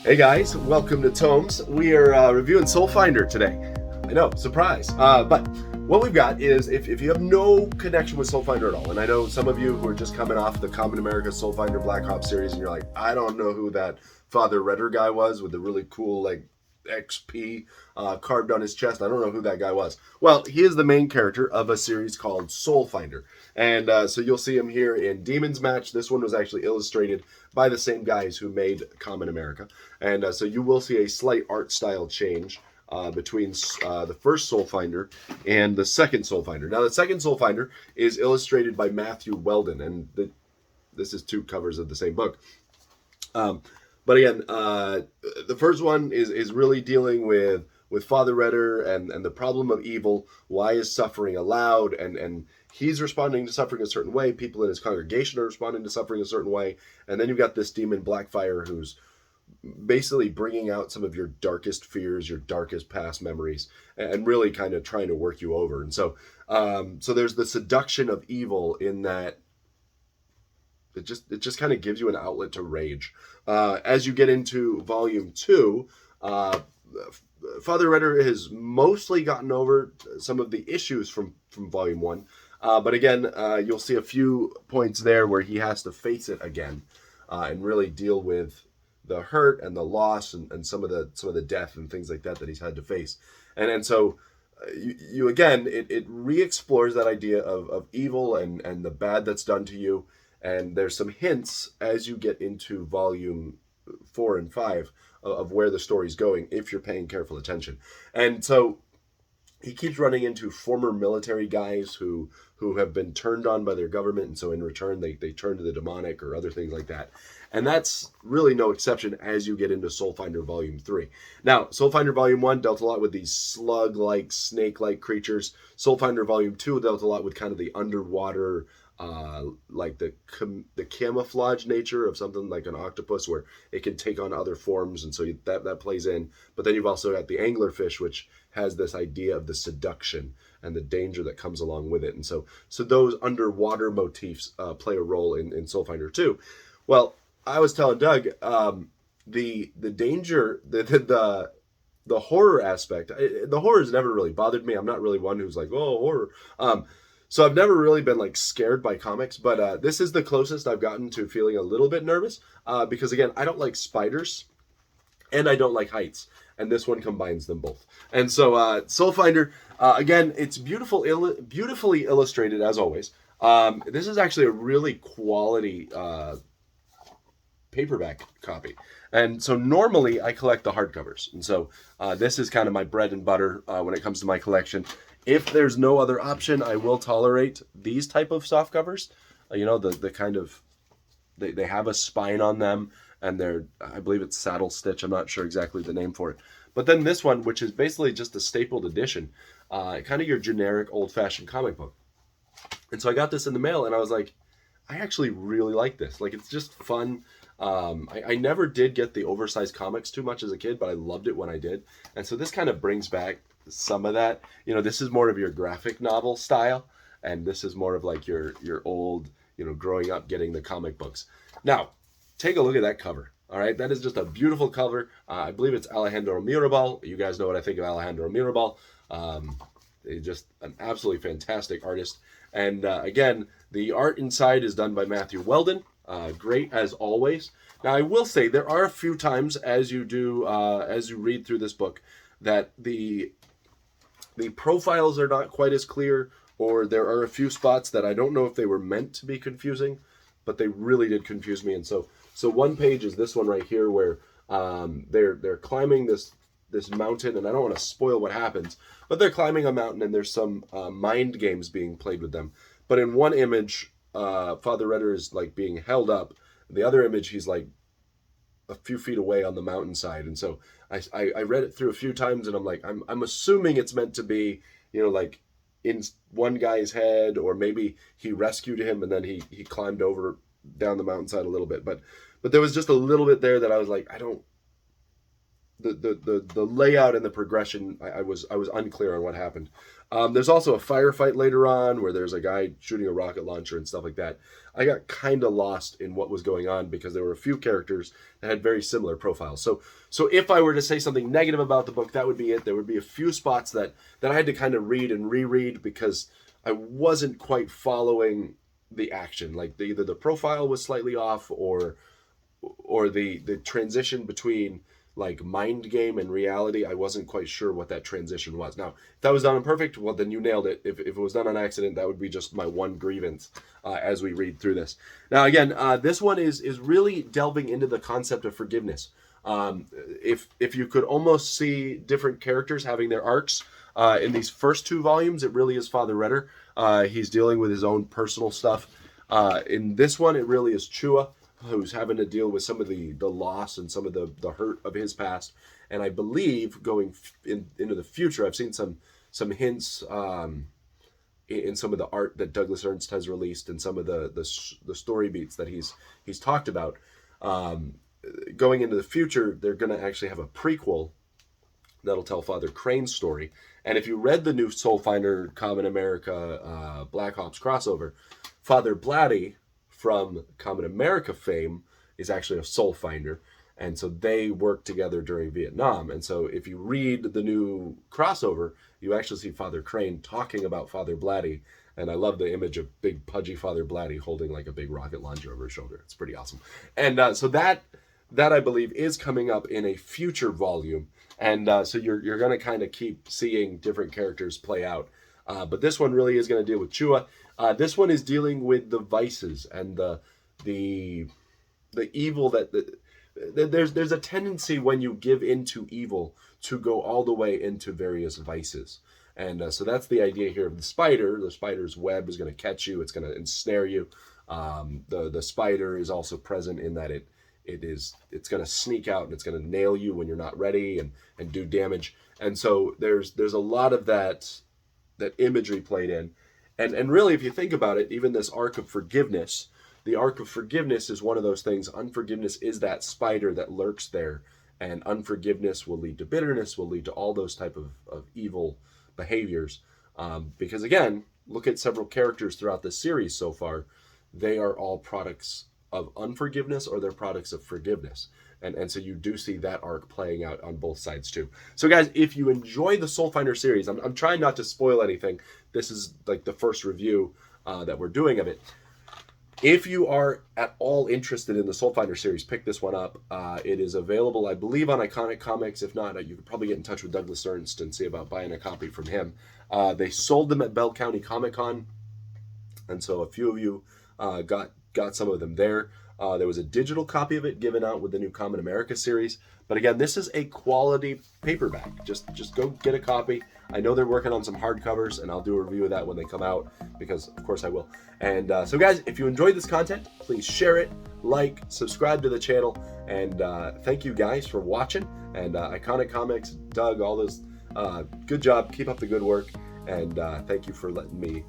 Hey guys, welcome to Tomes. We are reviewing Soulfinder today. I know, surprise. But what we've got is, if you have no connection with Soulfinder at all, and I know some of you who are just coming off the Common America Soulfinder Black Ops series, and you're like, I don't know who that Fr Retter guy was with the really cool, like, XP carved on his chest. I don't know who that guy was. Well, he is the main character of a series called Soulfinder. And so you'll see him here in Demon's Match. This one was actually illustrated by the same guys who made Common America. And so you will see a slight art style change between the first Soulfinder and the second Soulfinder. Now, the second Soulfinder is illustrated by Matthew Weldon, and this is two covers of the same book. But again, the first one is really dealing with Fr Retter and the problem of evil. Why is suffering allowed? And he's responding to suffering a certain way. People in his congregation are responding to suffering a certain way. And then you've got this demon Blackfire who's basically bringing out some of your darkest fears, your darkest past memories, and really kind of trying to work you over. And so there's the seduction of evil in that it just kind of gives you an outlet to rage. As you get into volume 2, Fr Retter has mostly gotten over some of the issues from volume 1. But again, you'll see a few points there where he has to face it again and really deal with the hurt and the loss and some of the death and things like that he's had to face. And so you again, it re-explores that idea of evil and the bad that's done to you. And there's some hints as you get into volume 4 and 5 of where the story's going if you're paying careful attention. And so he keeps running into former military guys who have been turned on by their government, and so in return they turn to the demonic or other things like that. And that's really no exception as you get into Soulfinder Volume 3. Now, Soulfinder Volume 1 dealt a lot with these slug-like, snake-like creatures. Soulfinder Volume 2 dealt a lot with kind of the underwater, like the camouflage nature of something like an octopus where it can take on other forms, and so that plays in. But then you've also got the anglerfish, which has this idea of the seduction and the danger that comes along with it. And so those underwater motifs play a role in Soulfinder 2. Well, I was telling Doug, the danger, the horror aspect, the horror has never really bothered me. I'm not really one who's like, oh, horror. So I've never really been like scared by comics, but this is the closest I've gotten to feeling a little bit nervous because, again, I don't like spiders and I don't like heights. And this one combines them both. And so Soulfinder, again, it's beautifully illustrated as always. This is actually a really quality paperback copy. And so normally I collect the hardcovers. And so this is kind of my bread and butter when it comes to my collection. If there's no other option, I will tolerate these type of soft covers. The kind of, they have a spine on them, and I believe it's saddle stitch. I'm not sure exactly the name for it. But then this one, which is basically just a stapled edition, kind of your generic old-fashioned comic book. And so I got this in the mail, and I was like, I actually really like this. Like, it's just fun. I never did get the oversized comics too much as a kid, but I loved it when I did. And so this kind of brings back some of that. This is more of your graphic novel style, and this is more of like your old, growing up getting the comic books. Now, take a look at that cover. All right, that is just a beautiful cover. I believe it's Alejandro Mirabal. You guys know what I think of Alejandro Mirabal. He's just an absolutely fantastic artist. And again, the art inside is done by Matthew Weldon. Great as always. Now, I will say there are a few times as you read through this book that the profiles are not quite as clear, or there are a few spots that I don't know if they were meant to be confusing, but they really did confuse me. And so one page is this one right here where they're climbing this mountain, and I don't want to spoil what happens, but they're climbing a mountain and there's some mind games being played with them. But in one image, Fr Retter is like being held up. The other image, he's like a few feet away on the mountainside. And so I read it through a few times, and I'm like, I'm assuming it's meant to be, like in one guy's head, or maybe he rescued him and then he climbed over down the mountainside a little bit. But there was just a little bit there that I was like, I don't, the layout and the progression, I was unclear on what happened. There's also a firefight later on where there's a guy shooting a rocket launcher and stuff like that. I got kind of lost in what was going on because there were a few characters that had very similar profiles. So if I were to say something negative about the book, that would be it. There would be a few spots that I had to kind of read and reread because I wasn't quite following the action. Like either the profile was slightly off or the transition between like mind game and reality. I wasn't quite sure what that transition was. Now, if that was done on perfect, well, then you nailed it. If it was done on accident, that would be just my one grievance as we read through this. Now, again, this one is really delving into the concept of forgiveness. If you could almost see different characters having their arcs in these first two volumes, it really is Fr Retter. He's dealing with his own personal stuff. In this one, it really is Chi-rho, who's having to deal with some of the loss and some of the hurt of his past. And I believe going into the future, I've seen some hints in some of the art that Douglas Ernst has released and some of the story beats that he's talked about. Going into the future, they're going to actually have a prequel that'll tell Father Crane's story. And if you read the new Soulfinder Common America Black Ops crossover, Father Blatty from Common America fame is actually a Soulfinder, and so they worked together during Vietnam. And so if you read the new crossover, you actually see Father Crane talking about Father Blatty, and I love the image of big pudgy Father Blatty holding like a big rocket launcher over his shoulder. It's pretty awesome. And so that I believe is coming up in a future volume, and so you're going to kind of keep seeing different characters play out. But this one really is going to deal with Chi-rho. This one is dealing with the vices and the evil there's a tendency when you give into evil to go all the way into various vices. And so that's the idea here of the spider. The spider's web is going to catch you. It's going to ensnare you. The spider is also present in that it's going to sneak out and it's going to nail you when you're not ready and do damage. And so there's a lot of that imagery played in. And really, if you think about it, even this arc of forgiveness, the arc of forgiveness is one of those things. Unforgiveness is that spider that lurks there, and unforgiveness will lead to bitterness, will lead to all those type of evil behaviors. Because again, look at several characters throughout the series so far. They are all products of unforgiveness or they're products of forgiveness. And so you do see that arc playing out on both sides too. So guys, if you enjoy the Soulfinder series, I'm trying not to spoil anything. This is like the first review that we're doing of it. If you are at all interested in the Soulfinder series, pick this one up. It is available, I believe, on Iconic Comics. If not, you could probably get in touch with Douglas Ernst and see about buying a copy from him. They sold them at Bell County Comic Con, and so a few of you got some of them there. There was a digital copy of it given out with the new Common America series. But again, this is a quality paperback. Just go get a copy. I know they're working on some hardcovers, and I'll do a review of that when they come out, because of course I will. And so guys, if you enjoyed this content, please share it, like, subscribe to the channel, and thank you guys for watching. And Iconic Comics, Doug, all those, good job. Keep up the good work. And thank you for letting me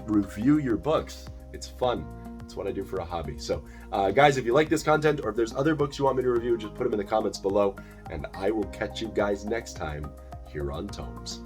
review your books. It's fun. It's what I do for a hobby. So guys, if you like this content, or if there's other books you want me to review, just put them in the comments below, and I will catch you guys next time here on Tomes.